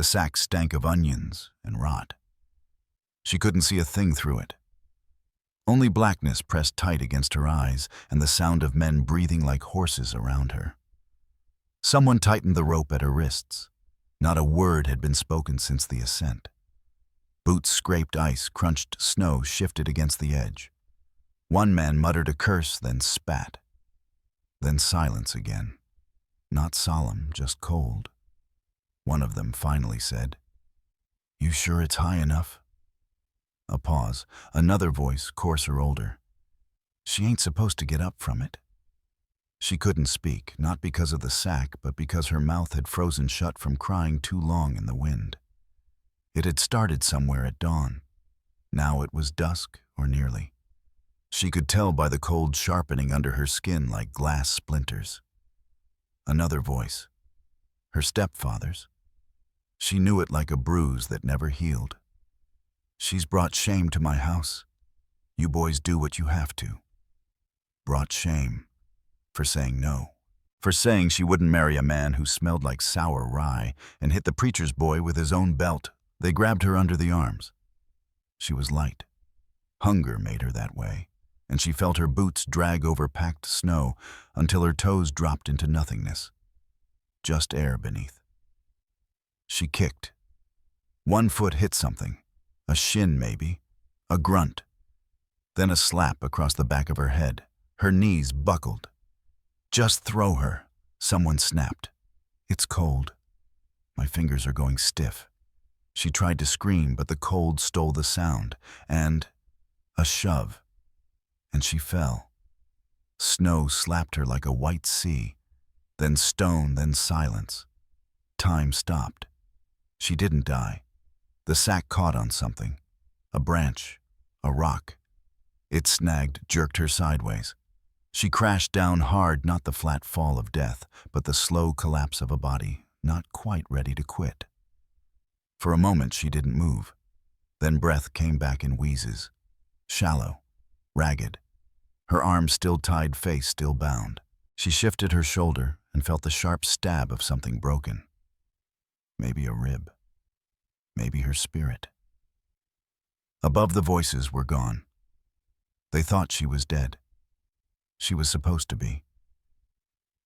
The sack stank of onions and rot. She couldn't see a thing through it. Only blackness pressed tight against her eyes and the sound of men breathing like horses around her. Someone tightened the rope at her wrists. Not a word had been spoken since the ascent. Boots scraped ice, crunched snow, shifted against the edge. One man muttered a curse, then spat. Then silence again. Not solemn, just cold. One of them finally said, "You sure it's high enough?" A pause. Another voice, coarser, older. "She ain't supposed to get up from it." She couldn't speak, not because of the sack, but because her mouth had frozen shut from crying too long in the wind. It had started somewhere at dawn. Now it was dusk, or nearly. She could tell by the cold sharpening under her skin like glass splinters. Another voice. Her stepfather's. She knew it like a bruise that never healed. "She's brought shame to my house. You boys do what you have to." Brought shame. For saying no. For saying she wouldn't marry a man who smelled like sour rye and hit the preacher's boy with his own belt. They grabbed her under the arms. She was light. Hunger made her that way, and she felt her boots drag over packed snow until her toes dropped into nothingness. Just air beneath. She kicked. One foot hit something. A shin, maybe. A grunt. Then a slap across the back of her head. Her knees buckled. "Just throw her," someone snapped. "It's cold. My fingers are going stiff." She tried to scream, but the cold stole the sound, and a shove. And she fell. Snow slapped her like a white sea, then stone, then silence. Time stopped. She didn't die. The sack caught on something. A branch. A rock. It snagged, jerked her sideways. She crashed down hard, not the flat fall of death, but the slow collapse of a body, not quite ready to quit. For a moment she didn't move. Then breath came back in wheezes. Shallow. Ragged. Her arms still tied, face still bound. She shifted her shoulder and felt the sharp stab of something broken. Maybe a rib. Maybe her spirit. Above, the voices were gone. They thought she was dead. She was supposed to be.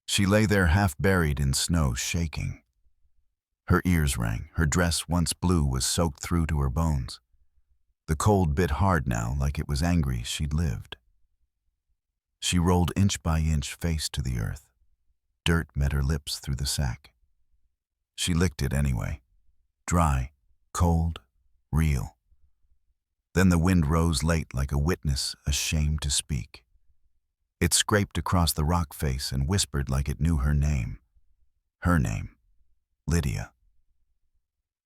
She lay there half buried in snow, shaking. Her ears rang. Her dress, once blue, was soaked through to her bones. The cold bit hard now, like it was angry she'd lived. She rolled inch by inch, face to the earth. Dirt met her lips through the sack. She licked it anyway. Dry, cold, real. Then the wind rose late like a witness ashamed to speak. It scraped across the rock face and whispered like it knew her name. Her name. Lydia.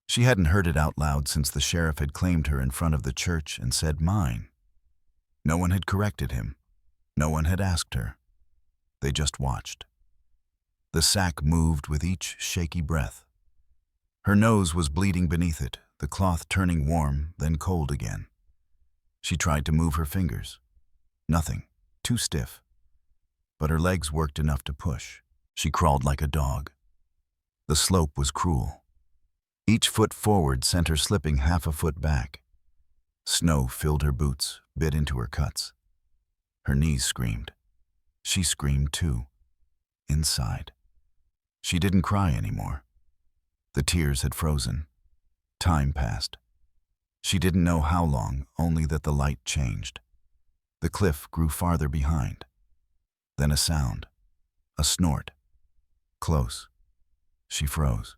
She hadn't heard it out loud since the sheriff had claimed her in front of the church and said, "Mine." No one had corrected him. No one had asked her. They just watched. The sack moved with each shaky breath. Her nose was bleeding beneath it, the cloth turning warm, then cold again. She tried to move her fingers. Nothing. Too stiff. But her legs worked enough to push. She crawled like a dog. The slope was cruel. Each foot forward sent her slipping half a foot back. Snow filled her boots, bit into her cuts. Her knees screamed. She screamed too. Inside. She didn't cry anymore. The tears had frozen. Time passed. She didn't know how long, only that the light changed. The cliff grew farther behind. Then a sound. A snort. Close. She froze.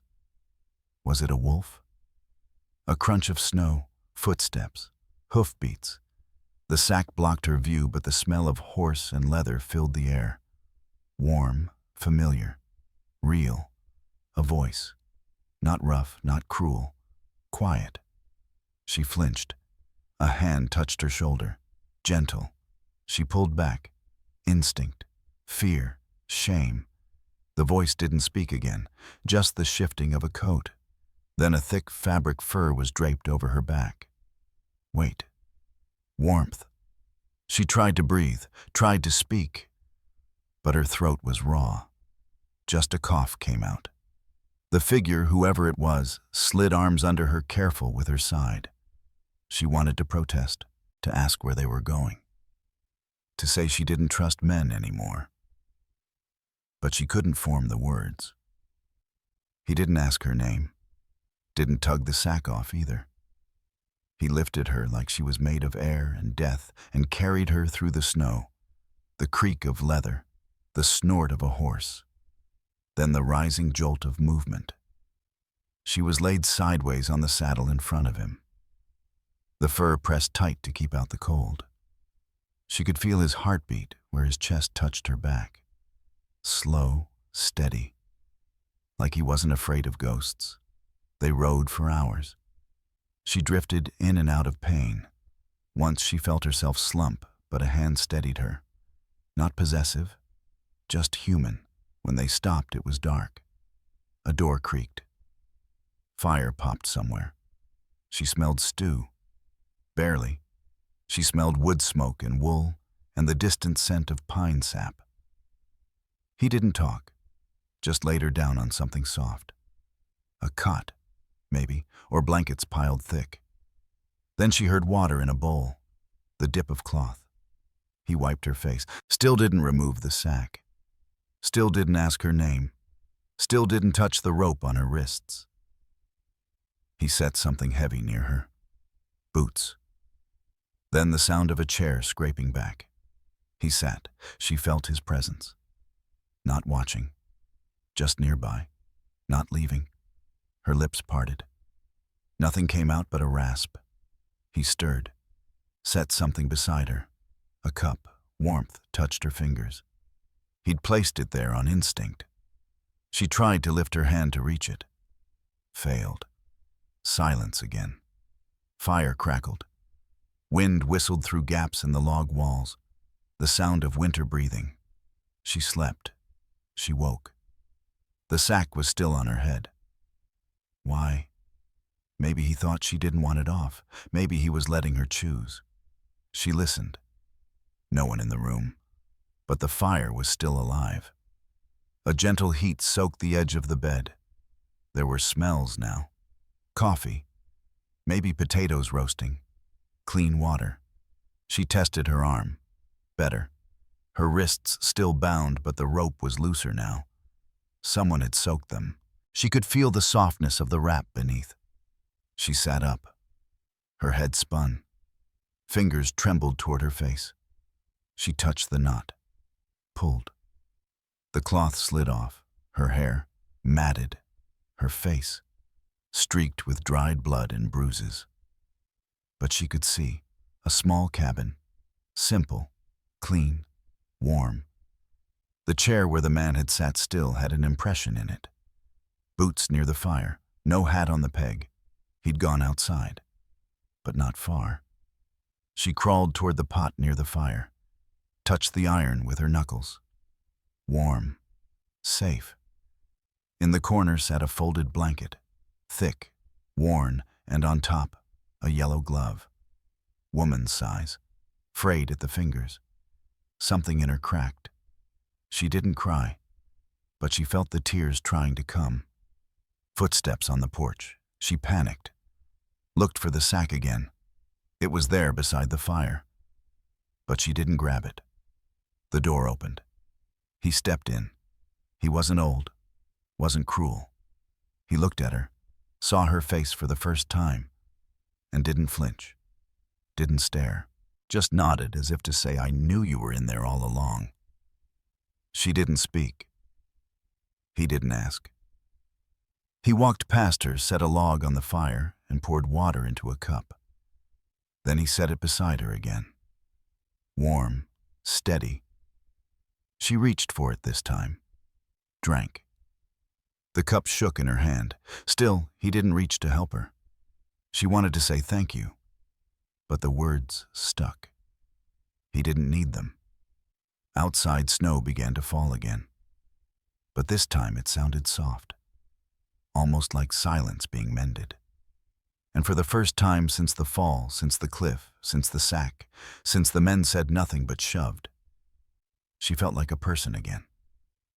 Was it a wolf? A crunch of snow, footsteps, hoofbeats. The sack blocked her view, but the smell of horse and leather filled the air. Warm, familiar, real. A voice. Not rough, not cruel. Quiet. She flinched. A hand touched her shoulder. Gentle. She pulled back. Instinct. Fear. Shame. The voice didn't speak again, just the shifting of a coat. Then a thick fabric fur was draped over her back. Wait. Warmth. She tried to breathe, tried to speak, but her throat was raw. Just a cough came out. The figure, whoever it was, slid arms under her, careful with her side. She wanted to protest, to ask where they were going, to say she didn't trust men anymore. But she couldn't form the words. He didn't ask her name, didn't tug the sack off either. He lifted her like she was made of air and death and carried her through the snow, the creak of leather, the snort of a horse, then the rising jolt of movement. She was laid sideways on the saddle in front of him, the fur pressed tight to keep out the cold. She could feel his heartbeat where his chest touched her back, slow, steady, like he wasn't afraid of ghosts. They rode for hours. She drifted in and out of pain. Once she felt herself slump, but a hand steadied her. Not possessive, just human. When they stopped, it was dark. A door creaked. Fire popped somewhere. She smelled stew. Barely. She smelled wood smoke and wool and the distant scent of pine sap. He didn't talk, just laid her down on something soft. A cot, maybe, or blankets piled thick. Then she heard water in a bowl, the dip of cloth. He wiped her face, still didn't remove the sack, still didn't ask her name, still didn't touch the rope on her wrists. He set something heavy near her. Boots. Then the sound of a chair scraping back. He sat. She felt his presence. Not watching. Just nearby. Not leaving. Her lips parted. Nothing came out but a rasp. He stirred. Set something beside her. A cup. Warmth touched her fingers. He'd placed it there on instinct. She tried to lift her hand to reach it. Failed. Silence again. Fire crackled. Wind whistled through gaps in the log walls. The sound of winter breathing. She slept. She woke. The sack was still on her head. Why? Maybe he thought she didn't want it off. Maybe he was letting her choose. She listened. No one in the room. But the fire was still alive. A gentle heat soaked the edge of the bed. There were smells now. Coffee. Maybe potatoes roasting. Clean water. She tested her arm. Better. Her wrists still bound, but the rope was looser now. Someone had soaked them. She could feel the softness of the wrap beneath. She sat up. Her head spun. Fingers trembled toward her face. She touched the knot. Pulled. The cloth slid off. Her hair, matted. Her face, streaked with dried blood and bruises. But she could see. A small cabin. Simple. Clean. Warm. The chair where the man had sat still had an impression in it. Boots near the fire. No hat on the peg. He'd gone outside. But not far. She crawled toward the pot near the fire. Touched the iron with her knuckles. Warm. Safe. In the corner sat a folded blanket. Thick. Worn. And on top, a yellow glove. Woman's size. Frayed at the fingers. Something in her cracked. She didn't cry, but she felt the tears trying to come. Footsteps on the porch. She panicked. Looked for the sack again. It was there beside the fire. But she didn't grab it. The door opened. He stepped in. He wasn't old. Wasn't cruel. He looked at her, saw her face for the first time, and didn't flinch. Didn't stare. Just nodded as if to say, "I knew you were in there all along." She didn't speak. He didn't ask. He walked past her, set a log on the fire, and poured water into a cup. Then he set it beside her again. Warm, steady. She reached for it this time. Drank. The cup shook in her hand. Still, he didn't reach to help her. She wanted to say thank you, but the words stuck. He didn't need them. Outside, snow began to fall again. But this time it sounded soft, almost like silence being mended. And for the first time since the fall, since the cliff, since the sack, since the men said nothing but shoved, she felt like a person again.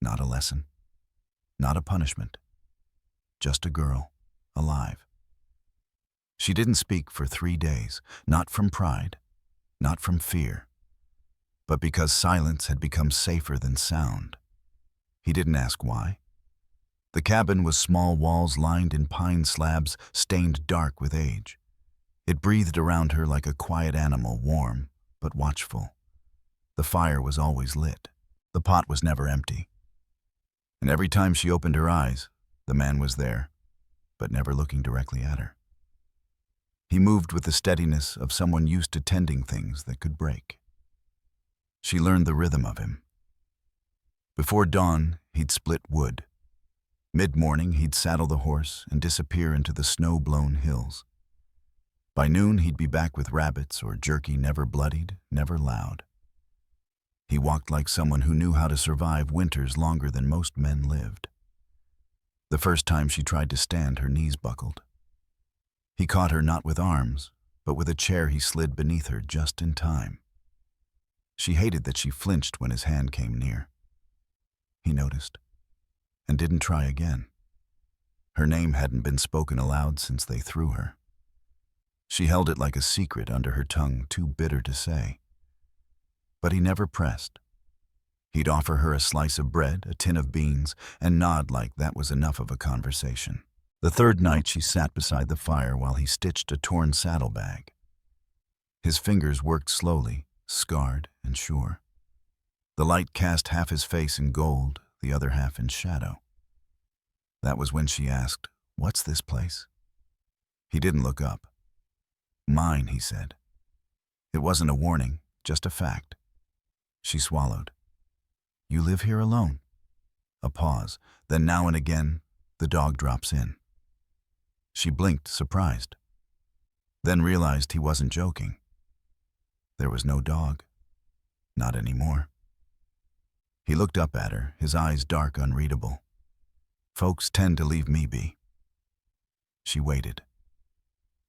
Not a lesson. Not a punishment. just a girl, alive. She didn't speak for 3 days, not from pride, not from fear, but because silence had become safer than sound. He didn't ask why. The cabin was small walls lined in pine slabs, stained dark with age. It breathed around her like a quiet animal, warm but watchful. The fire was always lit. The pot was never empty. And every time she opened her eyes, the man was there, but never looking directly at her. He moved with the steadiness of someone used to tending things that could break. She learned the rhythm of him. Before dawn, he'd split wood. Mid-morning, he'd saddle the horse and disappear into the snow-blown hills. By noon, he'd be back with rabbits or jerky never bloodied, never loud. He walked like someone who knew how to survive winters longer than most men lived. The first time she tried to stand, her knees buckled. He caught her not with arms, but with a chair he slid beneath her just in time. She hated that she flinched when his hand came near. He noticed, and didn't try again. Her name hadn't been spoken aloud since they threw her. She held it like a secret under her tongue, too bitter to say. But he never pressed. He'd offer her a slice of bread, a tin of beans, and nod like that was enough of a conversation. The third night she sat beside the fire while he stitched a torn saddlebag. His fingers worked slowly, scarred and sure. The light cast half his face in gold, the other half in shadow. That was when she asked, "What's this place?" He didn't look up. "Mine," he said. It wasn't a warning, just a fact. She swallowed. "You live here alone?" A pause, then now and again, the dog drops in. She blinked, surprised, then realized he wasn't joking. There was no dog. Not anymore. He looked up at her, his eyes dark, unreadable. "Folks tend to leave me be." She waited.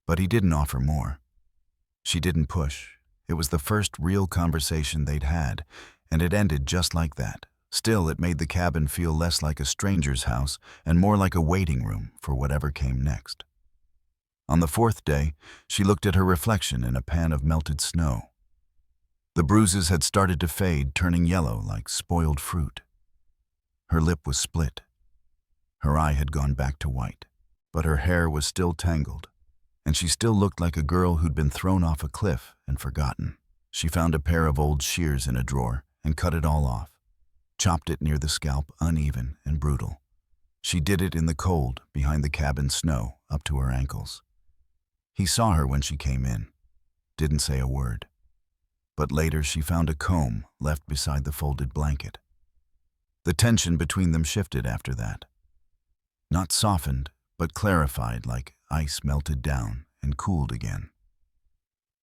But he didn't offer more. She didn't push. It was the first real conversation they'd had, and it ended just like that. Still, it made the cabin feel less like a stranger's house and more like a waiting room for whatever came next. On the fourth day, she looked at her reflection in a pan of melted snow. The bruises had started to fade, turning yellow like spoiled fruit. Her lip was split. Her eye had gone back to white, but her hair was still tangled, and she still looked like a girl who'd been thrown off a cliff and forgotten. She found a pair of old shears in a drawer and cut it all off, chopped it near the scalp, uneven and brutal. She did it in the cold, behind the cabin snow, up to her ankles. He saw her when she came in, didn't say a word. But later she found a comb left beside the folded blanket. The tension between them shifted after that. Not softened, but clarified like ice melted down and cooled again.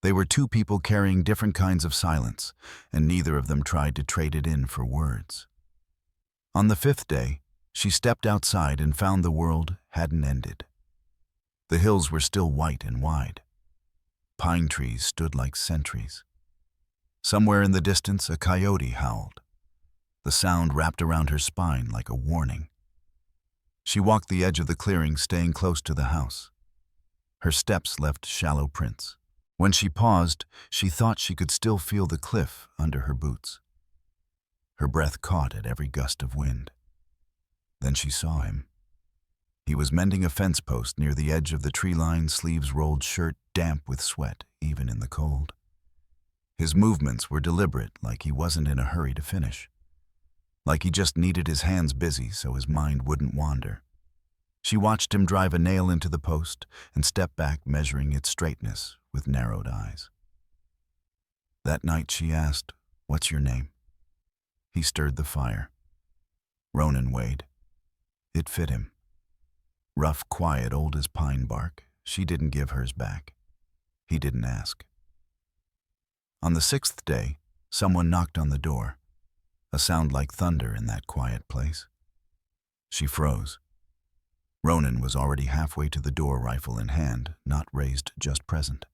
They were two people carrying different kinds of silence, and neither of them tried to trade it in for words. On the fifth day, she stepped outside and found the world hadn't ended. The hills were still white and wide. Pine trees stood like sentries. Somewhere in the distance, a coyote howled. The sound wrapped around her spine like a warning. She walked the edge of the clearing, staying close to the house. Her steps left shallow prints. When she paused, she thought she could still feel the cliff under her boots. Her breath caught at every gust of wind. Then she saw him. He was mending a fence post near the edge of the tree-line, sleeves rolled, shirt damp with sweat, even in the cold. His movements were deliberate, like he wasn't in a hurry to finish. Like he just needed his hands busy so his mind wouldn't wander. She watched him drive a nail into the post and step back, measuring its straightness with narrowed eyes. That night she asked, "What's your name?" He stirred the fire. Ronan Wade. It fit him. Rough, quiet, old as pine bark. She didn't give hers back. He didn't ask. On the sixth day, someone knocked on the door, a sound like thunder in that quiet place. She froze. Ronan was already halfway to the door, rifle in hand, not raised, just present.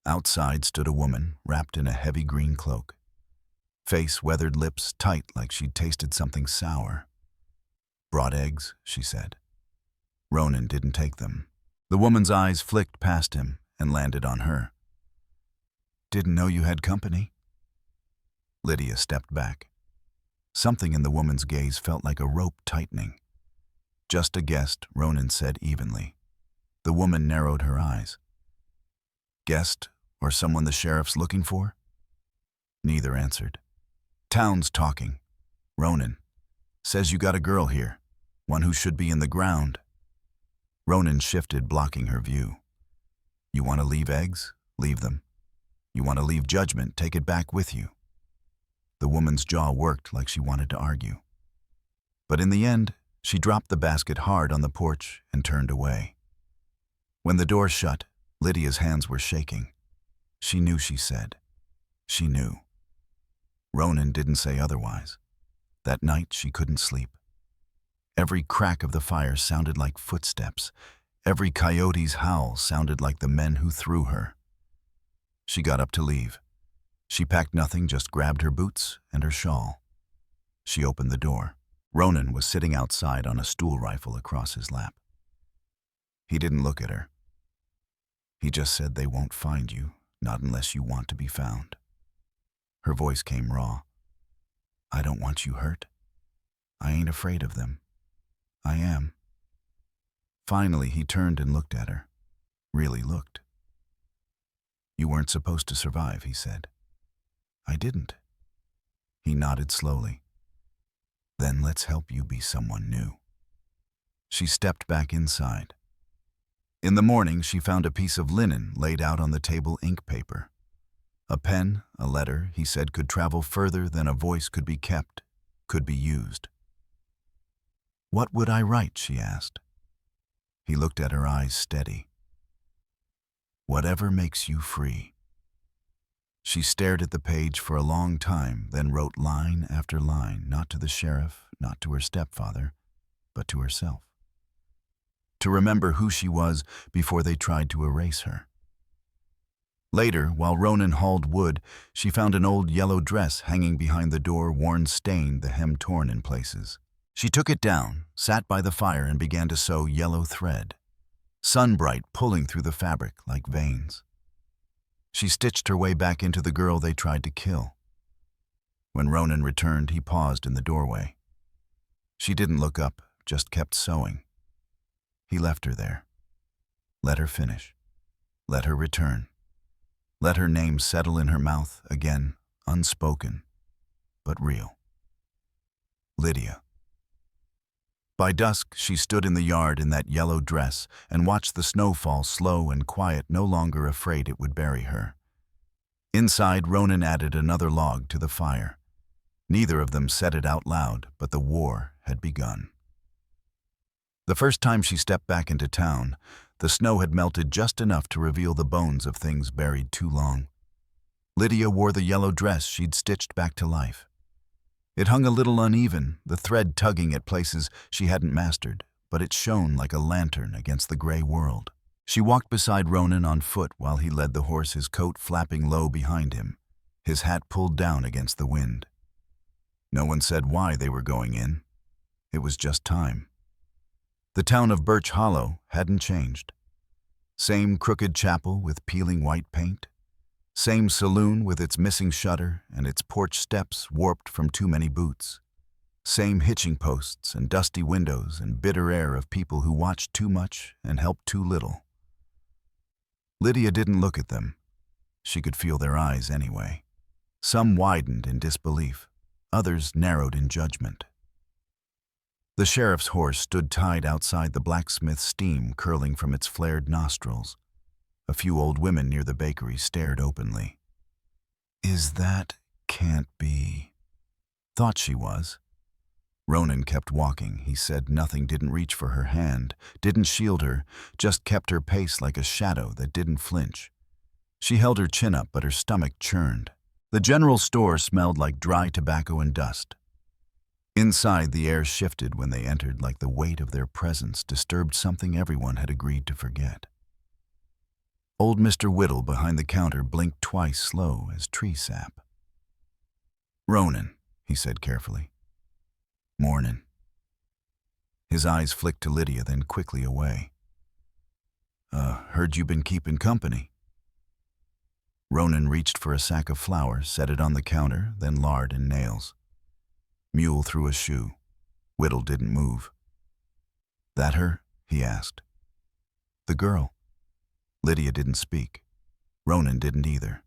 Outside stood a woman, wrapped in a heavy green cloak. Face, weathered, lips tight like she'd tasted something sour. "Brought eggs," she said. Ronan didn't take them. The woman's eyes flicked past him and landed on her. "Didn't know you had company?" Lydia stepped back. Something in the woman's gaze felt like a rope tightening. "Just a guest," Ronan said evenly. The woman narrowed her eyes. "Guest, or someone the sheriff's looking for?" Neither answered. "Town's talking. Ronan says you got a girl here, one who should be in the ground." Ronan shifted, blocking her view. "You want to leave eggs? Leave them. You want to leave judgment? Take it back with you." The woman's jaw worked like she wanted to argue. But in the end, she dropped the basket hard on the porch and turned away. When the door shut, Lydia's hands were shaking. She knew, she said. She knew. Ronan didn't say otherwise. That night she couldn't sleep. Every crack of the fire sounded like footsteps. Every coyote's howl sounded like the men who threw her. She got up to leave. She packed nothing, just grabbed her boots and her shawl. She opened the door. Ronan was sitting outside on a stool rifle across his lap. He didn't look at her. He just said, "They won't find you, not unless you want to be found." Her voice came raw. "I don't want you hurt. I ain't afraid of them. I am." Finally, he turned and looked at her. Really looked. "You weren't supposed to survive," he said. "I didn't." He nodded slowly. "Then let's help you be someone new." She stepped back inside. In the morning, she found a piece of linen laid out on the table, ink paper. A pen, a letter, he said, could travel further than a voice could be kept, could be used. "What would I write?" she asked. He looked at her eyes steady. "Whatever makes you free." She stared at the page for a long time, then wrote line after line, not to the sheriff, not to her stepfather, but to herself. To remember who she was before they tried to erase her. Later, while Ronan hauled wood, she found an old yellow dress hanging behind the door, worn, stained, the hem torn in places. She took it down, sat by the fire, and began to sew yellow thread, sunbright pulling through the fabric like veins. She stitched her way back into the girl they tried to kill. When Ronan returned, he paused in the doorway. She didn't look up, just kept sewing. He left her there. Let her finish. Let her return. Let her name settle in her mouth again, unspoken, but real. Lydia. By dusk, she stood in the yard in that yellow dress and watched the snow fall slow and quiet, no longer afraid it would bury her. Inside, Ronan added another log to the fire. Neither of them said it out loud, but the war had begun. The first time she stepped back into town, the snow had melted just enough to reveal the bones of things buried too long. Lydia wore the yellow dress she'd stitched back to life. It hung a little uneven, the thread tugging at places she hadn't mastered, but it shone like a lantern against the gray world. She walked beside Ronan on foot while he led the horse, his coat flapping low behind him, his hat pulled down against the wind. No one said why they were going in. It was just time. The town of Birch Hollow hadn't changed. Same crooked chapel with peeling white paint. Same saloon with its missing shutter and its porch steps warped from too many boots. Same hitching posts and dusty windows and bitter air of people who watched too much and helped too little. Lydia didn't look at them. She could feel their eyes anyway. Some widened in disbelief, others narrowed in judgment. The sheriff's horse stood tied outside the blacksmith's, steam curling from its flared nostrils. A few old women near the bakery stared openly. Can't be. Thought she was. Ronan kept walking. He said nothing, didn't reach for her hand, didn't shield her, just kept her pace like a shadow that didn't flinch. She held her chin up, but her stomach churned. The general store smelled like dry tobacco and dust. Inside, the air shifted when they entered, like the weight of their presence disturbed something everyone had agreed to forget. Old Mr. Whittle behind the counter blinked twice, slow as tree sap. "Ronan," he said carefully. "Mornin'." His eyes flicked to Lydia, then quickly away. Heard you been keeping company." Ronan reached for a sack of flour, set it on the counter, then lard and nails. Mule threw a shoe. Whittle didn't move. "That her?" he asked. "The girl." Lydia didn't speak. Ronan didn't either.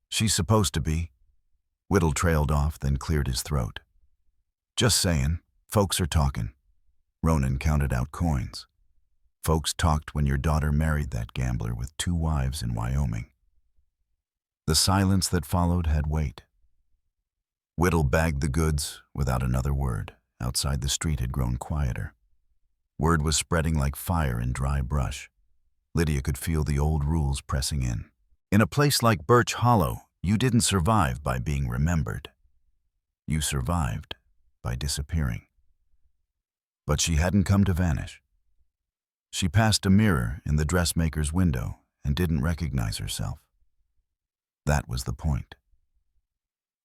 "She's supposed to be." Whittle trailed off, then cleared his throat. "Just saying, folks are talking." Ronan counted out coins. "Folks talked when your daughter married that gambler with 2 wives in Wyoming." The silence that followed had weight. Whittle bagged the goods without another word. Outside, the street had grown quieter. Word was spreading like fire in dry brush. Lydia could feel the old rules pressing in. In a place like Birch Hollow, you didn't survive by being remembered. You survived by disappearing. But she hadn't come to vanish. She passed a mirror in the dressmaker's window and didn't recognize herself. That was the point.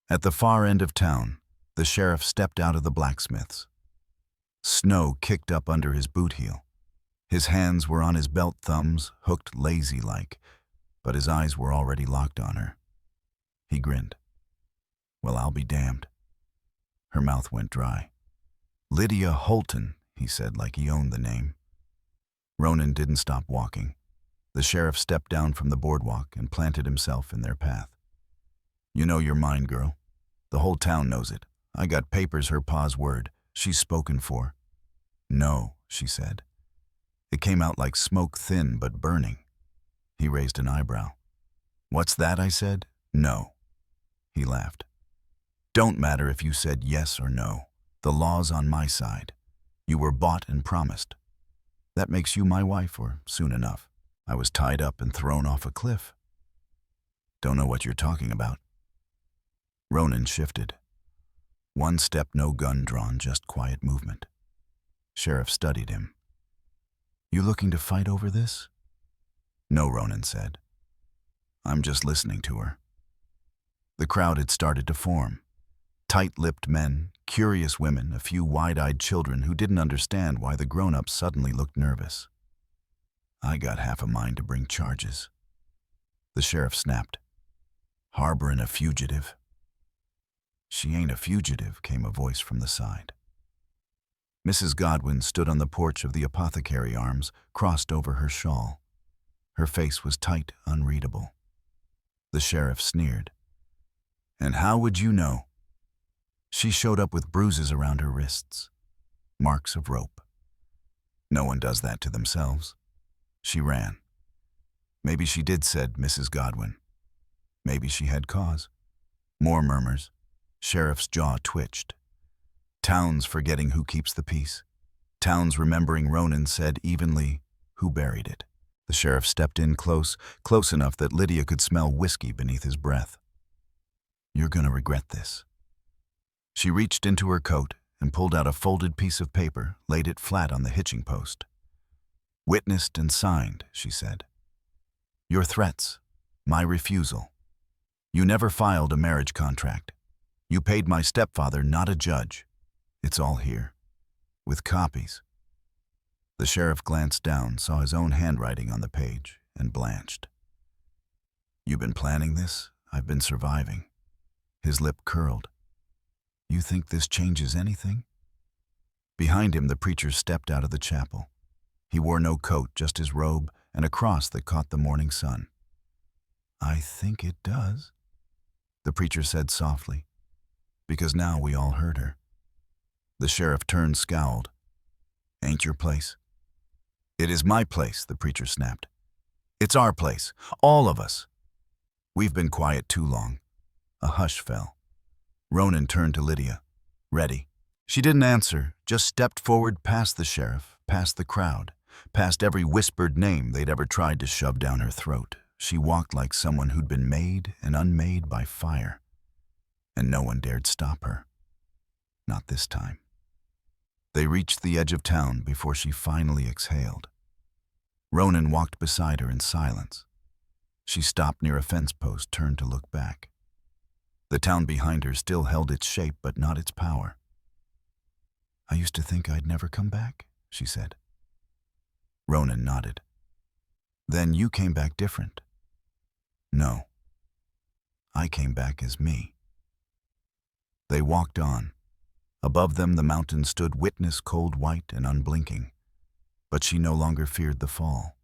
At the far end of town, the sheriff stepped out of the blacksmith's. Snow kicked up under his boot heel. His hands were on his belt thumbs, hooked lazy-like, but his eyes were already locked on her. He grinned. "Well, I'll be damned." Her mouth went dry. "Lydia Holton," he said like he owned the name. Ronan didn't stop walking. The sheriff stepped down from the boardwalk and planted himself in their path. "You know you're mine, girl. The whole town knows it. I got papers her pa's word. She's spoken for." "No," she said. It came out like smoke, thin but burning. He raised an eyebrow. "What's that?" I said. "No." He laughed. "Don't matter if you said yes or no. The law's on my side. You were bought and promised. That makes you my wife, or soon enough. I was tied up and thrown off a cliff." "Don't know what you're talking about." Ronan shifted. 1 step, no gun drawn, just quiet movement. Sheriff studied him. "You looking to fight over this?" "No," Ronan said. "I'm just listening to her." The crowd had started to form. Tight-lipped men, curious women, a few wide-eyed children who didn't understand why the grown-ups suddenly looked nervous. "I got half a mind to bring charges." The sheriff snapped. "Harboring a fugitive." "She ain't a fugitive," came a voice from the side. Mrs. Godwin stood on the porch of the Apothecary Arms, crossed over her shawl. Her face was tight, unreadable. The sheriff sneered. "And how would you know?" She showed up with bruises around her wrists. Marks of rope. "No one does that to themselves." She ran. "Maybe she did," said Mrs. Godwin. "Maybe she had cause." More murmurs. Sheriff's jaw twitched. Towns forgetting who keeps the peace. Towns remembering Ronan said evenly, "Who buried it?" The sheriff stepped in close enough that Lydia could smell whiskey beneath his breath. "You're gonna regret this." She reached into her coat and pulled out a folded piece of paper, laid it flat on the hitching post. "Witnessed and signed," she said. "Your threats, my refusal. You never filed a marriage contract. You paid my stepfather, not a judge. It's all here, with copies." The sheriff glanced down, saw his own handwriting on the page, and blanched. "You've been planning this? I've been surviving." His lip curled. "You think this changes anything?" Behind him, the preacher stepped out of the chapel. He wore no coat, just his robe and a cross that caught the morning sun. "I think it does," the preacher said softly, because now we all heard her. The sheriff turned, scowled. "Ain't your place?" "It is my place," the preacher snapped. "It's our place, all of us. We've been quiet too long." A hush fell. Ronan turned to Lydia. "Ready?" She didn't answer, just stepped forward past the sheriff, past the crowd, past every whispered name they'd ever tried to shove down her throat. She walked like someone who'd been made and unmade by fire. And no one dared stop her. Not this time. They reached the edge of town before she finally exhaled. Ronan walked beside her in silence. She stopped near a fence post, turned to look back. The town behind her still held its shape, but not its power. I used to think I'd never come back, she said. Ronan nodded. Then you came back different. No. I came back as me. They walked on. Above them the mountain stood witness cold white and unblinking. But she no longer feared the fall.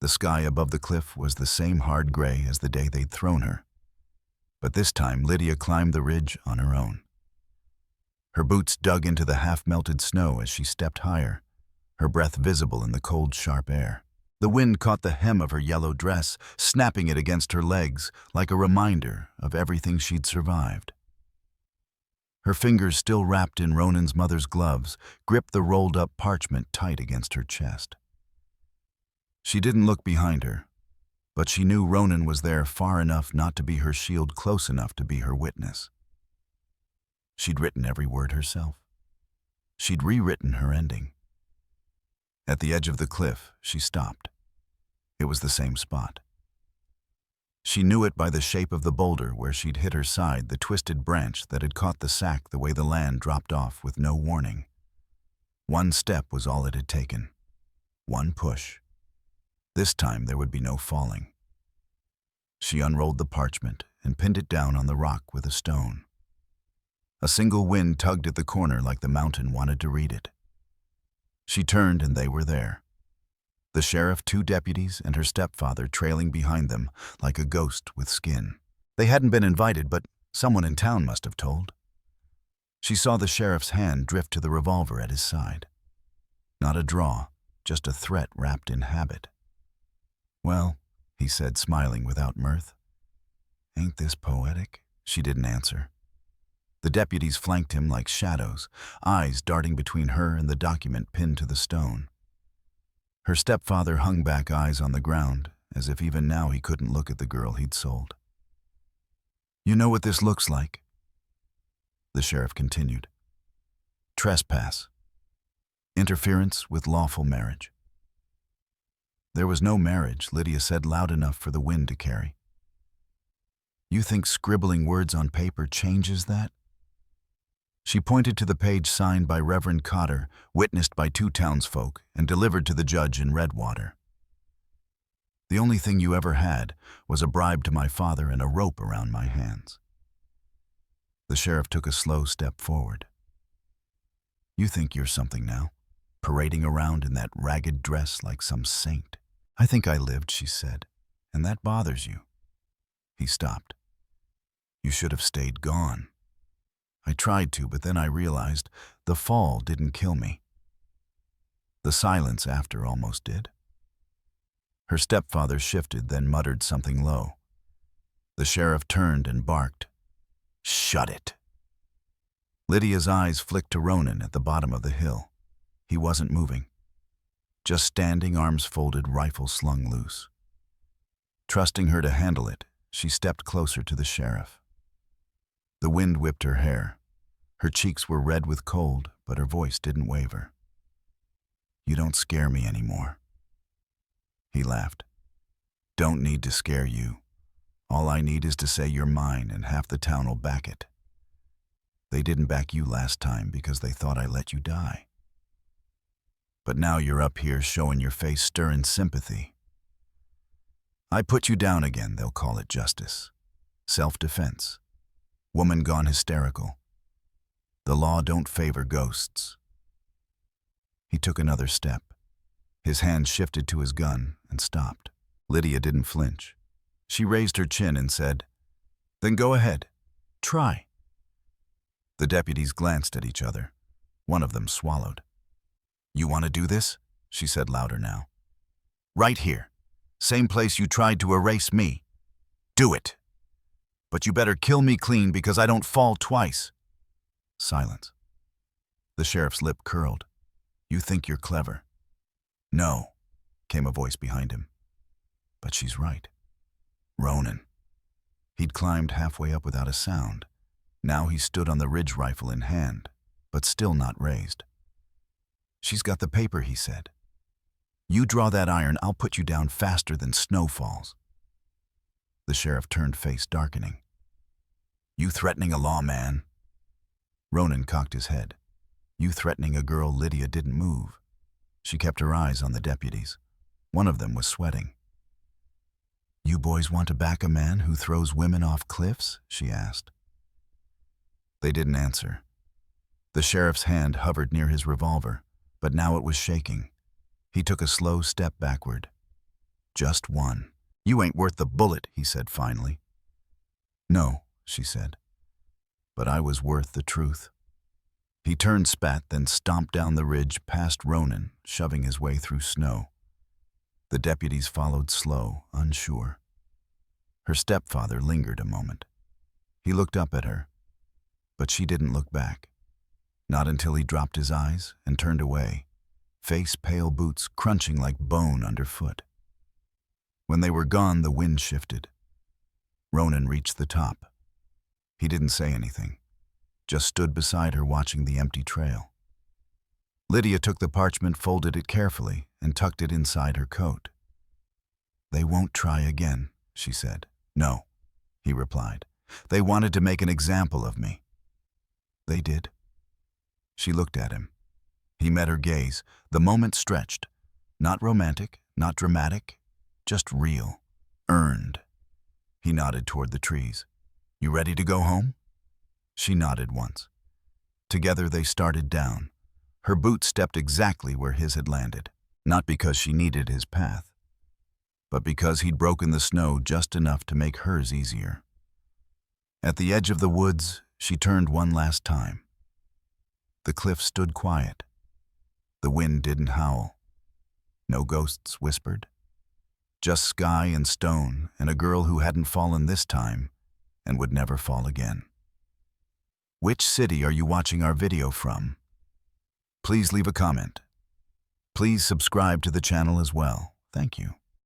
The sky above the cliff was the same hard gray as the day they'd thrown her. But this time Lydia climbed the ridge on her own. Her boots dug into the half-melted snow as she stepped higher, her breath visible in the cold, sharp air. The wind caught the hem of her yellow dress, snapping it against her legs like a reminder of everything she'd survived. Her fingers, still wrapped in Ronan's mother's gloves, gripped the rolled-up parchment tight against her chest. She didn't look behind her, but she knew Ronan was there far enough not to be her shield, close enough to be her witness. She'd written every word herself. She'd rewritten her ending. At the edge of the cliff, she stopped. It was the same spot. She knew it by the shape of the boulder where she'd hit her side, the twisted branch that had caught the sack the way the land dropped off with no warning. One step was all it had taken. One push. This time there would be no falling. She unrolled the parchment and pinned it down on the rock with a stone. A single wind tugged at the corner like the mountain wanted to read it. She turned and they were there. The sheriff, 2 deputies, and her stepfather trailing behind them like a ghost with skin. They hadn't been invited, but someone in town must have told. She saw the sheriff's hand drift to the revolver at his side. Not a draw, just a threat wrapped in habit. "Well," he said, smiling without mirth. "Ain't this poetic?" She didn't answer. The deputies flanked him like shadows, eyes darting between her and the document pinned to the stone. Her stepfather hung back, eyes on the ground, as if even now he couldn't look at the girl he'd sold. "You know what this looks like?" The sheriff continued. "Trespass. Interference with lawful marriage." There was no marriage, Lydia said loud enough for the wind to carry. "You think scribbling words on paper changes that?" She pointed to the page signed by Reverend Cotter, witnessed by 2 townsfolk, and delivered to the judge in Redwater. "The only thing you ever had was a bribe to my father and a rope around my hands." The sheriff took a slow step forward. "You think you're something now, parading around in that ragged dress like some saint." "I think I lived," she said, "and that bothers you." He stopped. "You should have stayed gone." "I tried to, but then I realized the fall didn't kill me. The silence after almost did." Her stepfather shifted, then muttered something low. The sheriff turned and barked, "Shut it." Lydia's eyes flicked to Ronan at the bottom of the hill. He wasn't moving. Just standing, arms folded, rifle slung loose. Trusting her to handle it, she stepped closer to the sheriff. The wind whipped her hair. Her cheeks were red with cold, but her voice didn't waver. "You don't scare me anymore." He laughed. "Don't need to scare you. All I need is to say you're mine, and half the town will back it. They didn't back you last time because they thought I let you die. But now you're up here showing your face, stirring sympathy. I put you down again, they'll call it justice. Self-defense. Woman gone hysterical. The law don't favor ghosts." He took another step. His hand shifted to his gun and stopped. Lydia didn't flinch. She raised her chin and said, "Then go ahead. Try." The deputies glanced at each other. One of them swallowed. "You want to do this?" she said louder now. "Right here. Same place you tried to erase me. Do it. But you better kill me clean because I don't fall twice." Silence. The sheriff's lip curled. "You think you're clever." "No," came a voice behind him. "But she's right. Ronan." He'd climbed halfway up without a sound. Now he stood on the ridge, rifle in hand, but still not raised. "She's got the paper," he said. "You draw that iron, I'll put you down faster than snow falls." The sheriff turned, face darkening. "You threatening a lawman?" Ronan cocked his head. You threatening a girl. Lydia didn't move. She kept her eyes on the deputies. One of them was sweating. "You boys want to back a man who throws women off cliffs?" she asked. They didn't answer. The sheriff's hand hovered near his revolver, but now it was shaking. He took a slow step backward. "Just one." "You ain't worth the bullet," he said finally. "No," she said, "but I was worth the truth." He turned, spat, then stomped down the ridge past Ronan, shoving his way through snow. The deputies followed slow, unsure. Her stepfather lingered a moment. He looked up at her, but she didn't look back. Not until he dropped his eyes and turned away, face pale, boots crunching like bone underfoot. When they were gone, the wind shifted. Ronan reached the top. He didn't say anything, just stood beside her watching the empty trail. Lydia took the parchment, folded it carefully, and tucked it inside her coat. "They won't try again," she said. "No," he replied. "They wanted to make an example of me." "They did?" She looked at him. He met her gaze. The moment stretched. Not romantic, not dramatic, just real, earned. He nodded toward the trees. "You ready to go home?" She nodded once. Together they started down. Her boot stepped exactly where his had landed, not because she needed his path, but because he'd broken the snow just enough to make hers easier. At the edge of the woods, she turned one last time. The cliff stood quiet. The wind didn't howl. No ghosts whispered. Just sky and stone and a girl who hadn't fallen this time and would never fall again. Which city are you watching our video from? Please leave a comment. Please subscribe to the channel as well. Thank you.